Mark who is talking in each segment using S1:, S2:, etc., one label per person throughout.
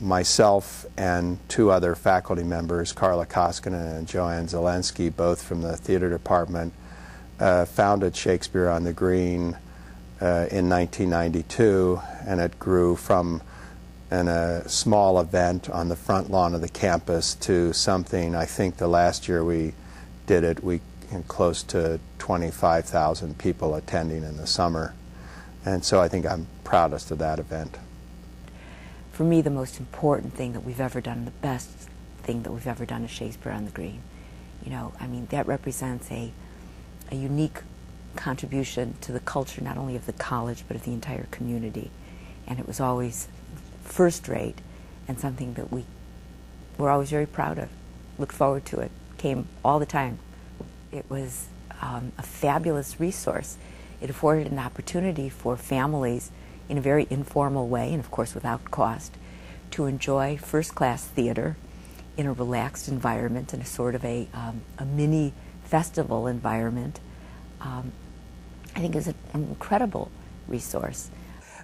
S1: myself and two other faculty members, Carla Koskinen and Joanne Zelensky, both from the theater department, founded Shakespeare on the Green in 1992, and it grew from a small event on the front lawn of the campus to something. I think the last year we did it, we had close to 25,000 people attending in the summer, and so I think I'm proudest of that event.
S2: For me, the most important thing that we've ever done, the best thing that we've ever done is Shakespeare on the Green. You know, I mean, that represents a unique contribution to the culture, not only of the college, but of the entire community. And it was always first rate and something that we were always very proud of, looked forward to it, came all the time. It was a fabulous resource. It afforded an opportunity for families in a very informal way, and of course without cost, to enjoy first-class theater in a relaxed environment, in a sort of a mini festival environment. I think is an incredible resource.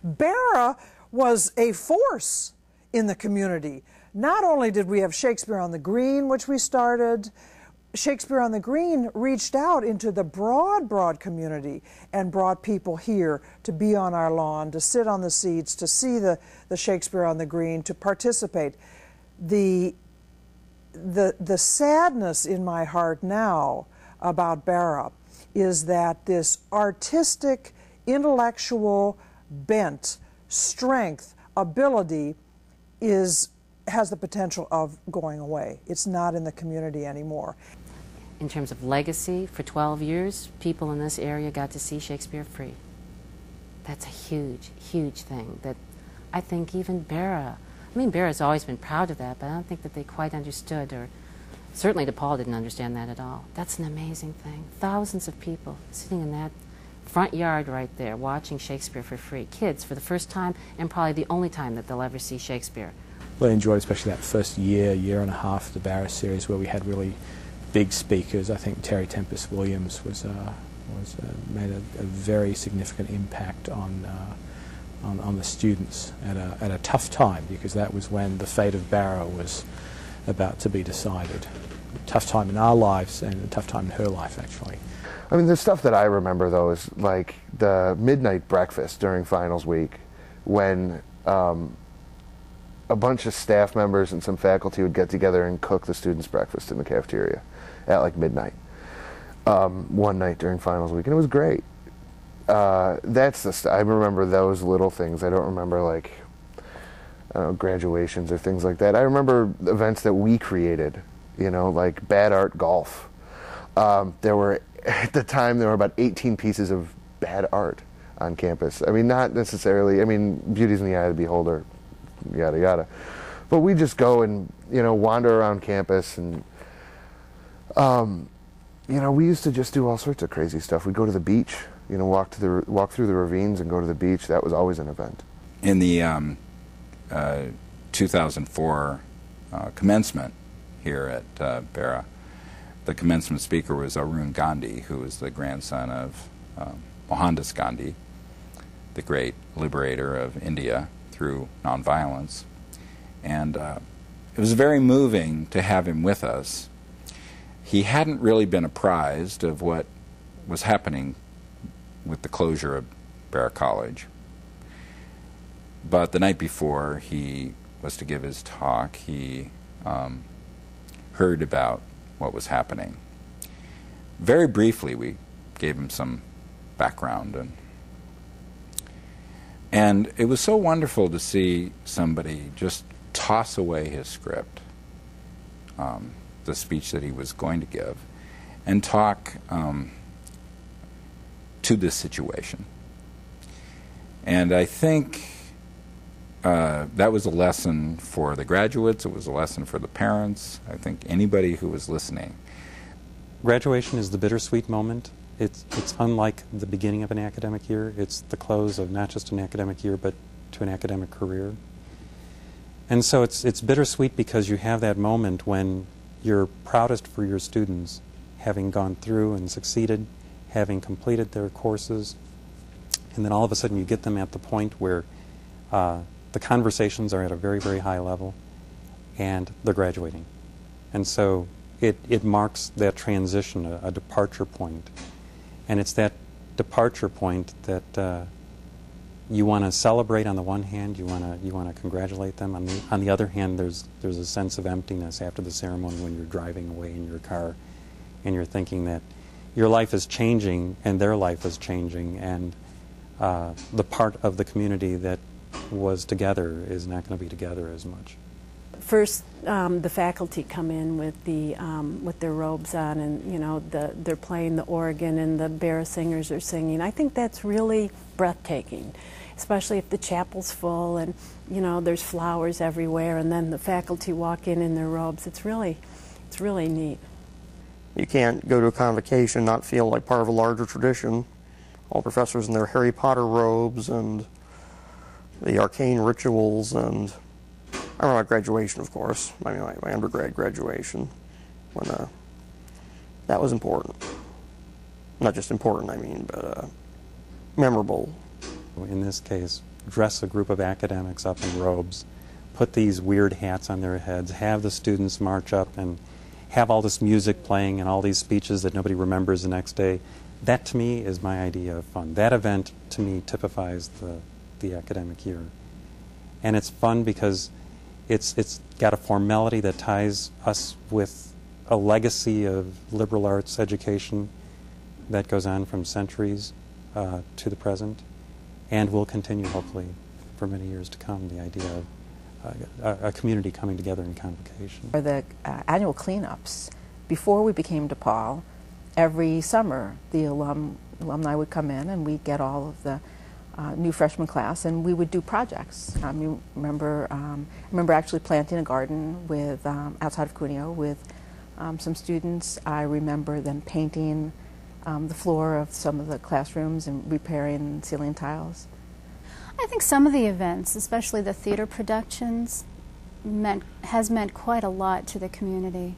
S3: Bara was a force in the community. Not only did we have Shakespeare on the Green, which we started, Shakespeare on the Green reached out into the broad community and brought people here to be on our lawn, to sit on the seats, to see the Shakespeare on the Green, to participate. The sadness in my heart now about Bara is that this artistic, intellectual bent, strength, ability has the potential of going away. It's not in the community anymore.
S4: In terms of legacy, for 12 years, people in this area got to see Shakespeare free. That's a huge, huge thing that I think even Bara, I mean, Bara's always been proud of that, but I don't think that they quite understood, or certainly DePaul didn't understand that at all. That's an amazing thing. Thousands of people sitting in that front yard right there watching Shakespeare for free. Kids for the first time and probably the only time that they'll ever see Shakespeare.
S5: Well, I enjoyed especially that first year and a half of the Bara series where we had really big speakers. I think Terry Tempest Williams made a very significant impact on the students at a tough time, because that was when the fate of Bara was about to be decided. A tough time in our lives and a tough time in her life, actually.
S6: I mean, the stuff that I remember, though, is like the midnight breakfast during finals week when a bunch of staff members and some faculty would get together and cook the students' breakfast in the cafeteria at like midnight one night during finals week, and it was great. That's the I remember those little things. I don't remember like graduations or things like that. I remember events that we created, you know, like bad art golf. There were, at the time, there were about 18 pieces of bad art on campus. I mean, not necessarily, I mean, beauty's in the eye of the beholder, yada yada. But we just go and, you know, wander around campus, and you know, we used to just do all sorts of crazy stuff. We'd go to the beach, you know, walk through the ravines and go to the beach. That was always an event.
S7: In the 2004 commencement here at Bara, the commencement speaker was Arun Gandhi, who was the grandson of Mohandas Gandhi, the great liberator of India through nonviolence. And it was very moving to have him with us. He hadn't really been apprised of what was happening with the closure of Bara College. But the night before he was to give his talk, he heard about what was happening. Very briefly, we gave him some background, and it was so wonderful to see somebody just toss away his script, the speech that he was going to give, and talk to this situation. And I think that was a lesson for the graduates. It was a lesson for the parents. I think anybody who was listening.
S8: Graduation is the bittersweet moment. It's unlike the beginning of an academic year. It's the close of not just an academic year, but to an academic career. And so it's bittersweet because you have that moment when you're proudest for your students, having gone through and succeeded, having completed their courses, and then all of a sudden you get them at the point where the conversations are at a very, very high level, and they're graduating. And so it marks that transition, a departure point. And it's that departure point that you want to celebrate on the one hand, you want to congratulate them. On the other hand, there's a sense of emptiness after the ceremony when you're driving away in your car and you're thinking that your life is changing and their life is changing, and the part of the community that was together is not going to be together as much.
S9: First, the faculty come in with their robes on, and they're playing the organ, and the Bara singers are singing. I think that's really breathtaking, especially if the chapel's full and there's flowers everywhere, and then the faculty walk in their robes. It's really neat.
S10: You can't go to a convocation and not feel like part of a larger tradition. All professors in their Harry Potter robes and the arcane rituals, and I remember my graduation, of course. I mean, my undergrad graduation, when that was important. Not just important, I mean, but memorable.
S8: In this case, dress a group of academics up in robes, put these weird hats on their heads, have the students march up and have all this music playing and all these speeches that nobody remembers the next day. That, to me, is my idea of fun. That event, to me, typifies the academic year. And it's fun because it's got a formality that ties us with a legacy of liberal arts education that goes on from centuries to the present, and will continue, hopefully, for many years to come, the idea of a community coming together in convocation.
S11: For the annual cleanups, before we became DePaul, every summer the alumni would come in and we'd get all of the new freshman class, and we would do projects. I remember actually planting a garden with outside of Cuneo with some students. I remember them painting the floor of some of the classrooms and repairing ceiling tiles.
S12: I think some of the events, especially the theater productions, has meant quite a lot to the community.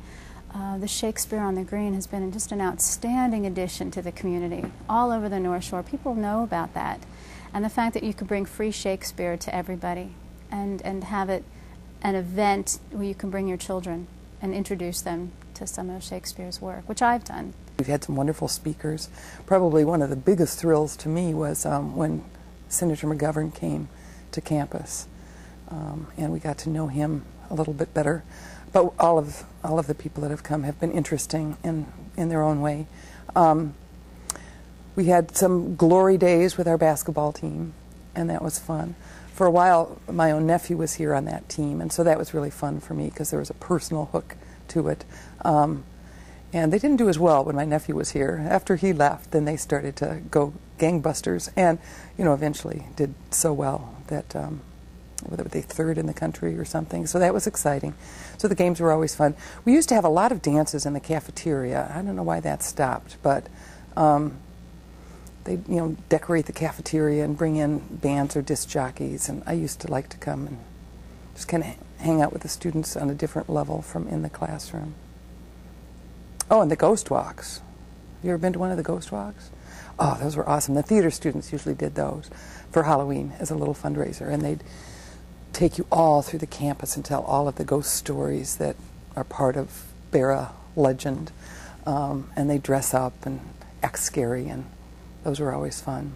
S12: The Shakespeare on the Green has been just an outstanding addition to the community all over the North Shore. People know about that. And the fact that you could bring free Shakespeare to everybody and have it an event where you can bring your children and introduce them to some of Shakespeare's work, which I've done.
S13: We've had some wonderful speakers. Probably one of the biggest thrills to me was when Senator McGovern came to campus, and we got to know him a little bit better. But all of the people that have come have been interesting in their own way. We had some glory days with our basketball team, and that was fun. For a while, my own nephew was here on that team, and so that was really fun for me because there was a personal hook to it. And they didn't do as well when my nephew was here. After he left, then they started to go gangbusters, and eventually did so well that were they third in the country or something. So that was exciting. So the games were always fun. We used to have a lot of dances in the cafeteria. I don't know why that stopped, but they decorate the cafeteria and bring in bands or disc jockeys, and I used to like to come and just kind of hang out with the students on a different level from in the classroom. Oh, and the ghost walks. You ever been to one of the ghost walks? Oh, those were awesome. The theater students usually did those for Halloween as a little fundraiser, and they'd take you all through the campus and tell all of the ghost stories that are part of Bara legend, and they dress up and act scary, and those were always fun.